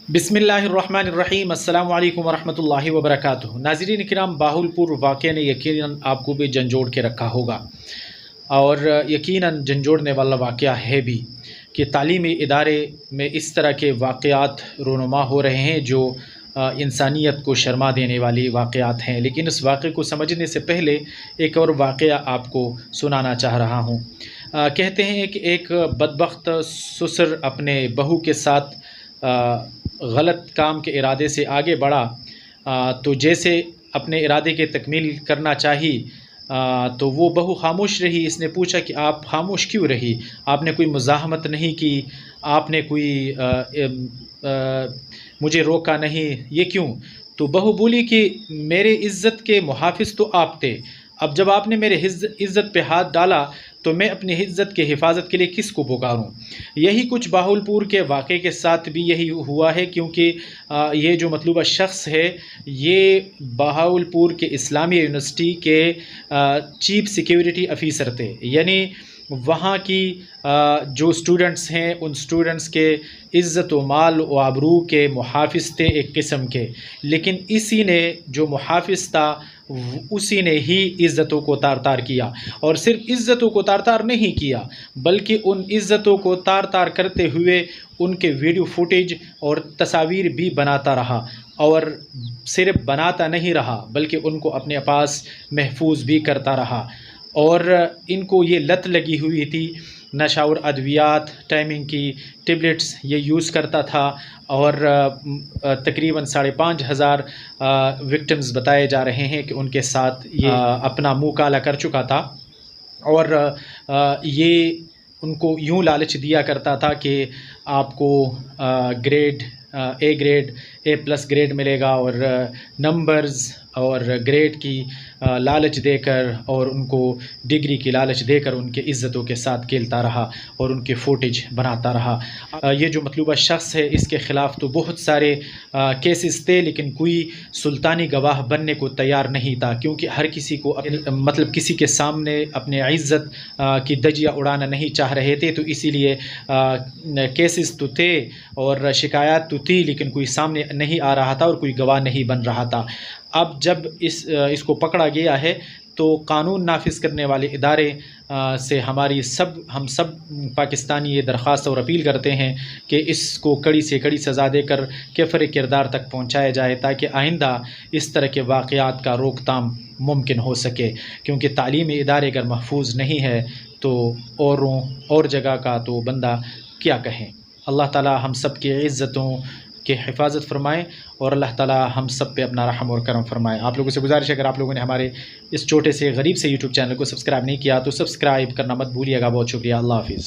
بسم اللہ الرحمن الرحیم۔ السلام علیکم ورحمۃ اللہ وبرکاتہ۔ ناظرین کرام، باہلپور واقعہ نے یقیناً آپ کو بھی جھنجھوڑ کے رکھا ہوگا، اور یقیناً جھنجھوڑنے والا واقعہ ہے بھی کہ تعلیمی ادارے میں اس طرح کے واقعات رونما ہو رہے ہیں جو انسانیت کو شرما دینے والی واقعات ہیں۔ لیکن اس واقعے کو سمجھنے سے پہلے ایک اور واقعہ آپ کو سنانا چاہ رہا ہوں۔ کہتے ہیں کہ ایک بدبخت سسر اپنے بہو کے ساتھ غلط کام کے ارادے سے آگے بڑھا، تو جیسے اپنے ارادے کے تکمیل کرنا چاہی تو وہ بہو خاموش رہی۔ اس نے پوچھا کہ آپ خاموش کیوں رہی؟ آپ نے کوئی مزاحمت نہیں کی، آپ نے کوئی مجھے روکا نہیں، یہ کیوں؟ تو بہو بولی کہ میرے عزت کے محافظ تو آپ تھے، اب جب آپ نے میرے عزت پہ ہاتھ ڈالا تو میں اپنی عزت کے حفاظت کے لیے کس کو پکاروں؟ یہی کچھ باہلپور کے واقعے کے ساتھ بھی یہی ہوا ہے، کیونکہ یہ جو مطلوبہ شخص ہے یہ باہلپور کے اسلامیہ یونیورسٹی کے چیف سیکیورٹی افیسر تھے، یعنی وہاں کی جو اسٹوڈنٹس ہیں ان اسٹوڈنٹس کے عزت و مال و آبرو کے محافظ تھے ایک قسم کے۔ لیکن اسی نے جو محافظ تھا اسی نے ہی عزتوں کو تار تار کیا، اور صرف عزتوں کو تار تار نہیں کیا بلکہ ان عزتوں کو تار تار کرتے ہوئے ان کے ویڈیو فوٹیج اور تصاویر بھی بناتا رہا، اور صرف بناتا نہیں رہا بلکہ ان کو اپنے پاس محفوظ بھی کرتا رہا۔ اور ان کو یہ لت لگی ہوئی تھی نشہ اور ادویات، ٹائمنگ کی ٹیبلٹس یہ یوز کرتا تھا، اور تقریباً 5,500 وکٹمز بتائے جا رہے ہیں کہ ان کے ساتھ یہ اپنا منہ کالا کر چکا تھا، اور یہ ان کو یوں لالچ دیا کرتا تھا کہ آپ کو گریڈ اے پلس گریڈ ملے گا، اور نمبرز اور گریڈ کی لالچ دے کر اور ان کو ڈگری کی لالچ دے کر ان کے عزتوں کے ساتھ کھیلتا رہا اور ان کے فوٹیج بناتا رہا۔ یہ جو مطلوبہ شخص ہے اس کے خلاف تو بہت سارے کیسز تھے، لیکن کوئی سلطانی گواہ بننے کو تیار نہیں تھا، کیونکہ ہر کسی کو مطلب کسی کے سامنے اپنے عزت کی دجیہ اڑانا نہیں چاہ رہے تھے، تو اسی لیے کیسز تو تھے اور شکایات تو تھی، لیکن کوئی سامنے نہیں آ رہا تھا اور کوئی گواہ نہیں بن رہا تھا۔ اب جب اس کو پکڑا گیا ہے تو قانون نافذ کرنے والے ادارے سے ہم سب پاکستانی یہ درخواست اور اپیل کرتے ہیں کہ اس کو کڑی سے کڑی سزا دے کر کفر کردار تک پہنچایا جائے، تاکہ آئندہ اس طرح کے واقعات کا روک تھام ممکن ہو سکے، کیونکہ تعلیمی ادارے اگر محفوظ نہیں ہے تو اور جگہ کا تو بندہ کیا کہیں۔ اللہ تعالی ہم سب کی عزتوں کی حفاظت فرمائے، اور اللہ تعالی ہم سب پہ اپنا رحم اور کرم فرمائے۔ آپ لوگوں سے گزارش ہے اگر آپ لوگوں نے ہمارے اس چھوٹے سے غریب سے یوٹیوب چینل کو سبسکرائب نہیں کیا تو سبسکرائب کرنا مت بھولیے گا۔ بہت شکریہ، اللہ حافظ۔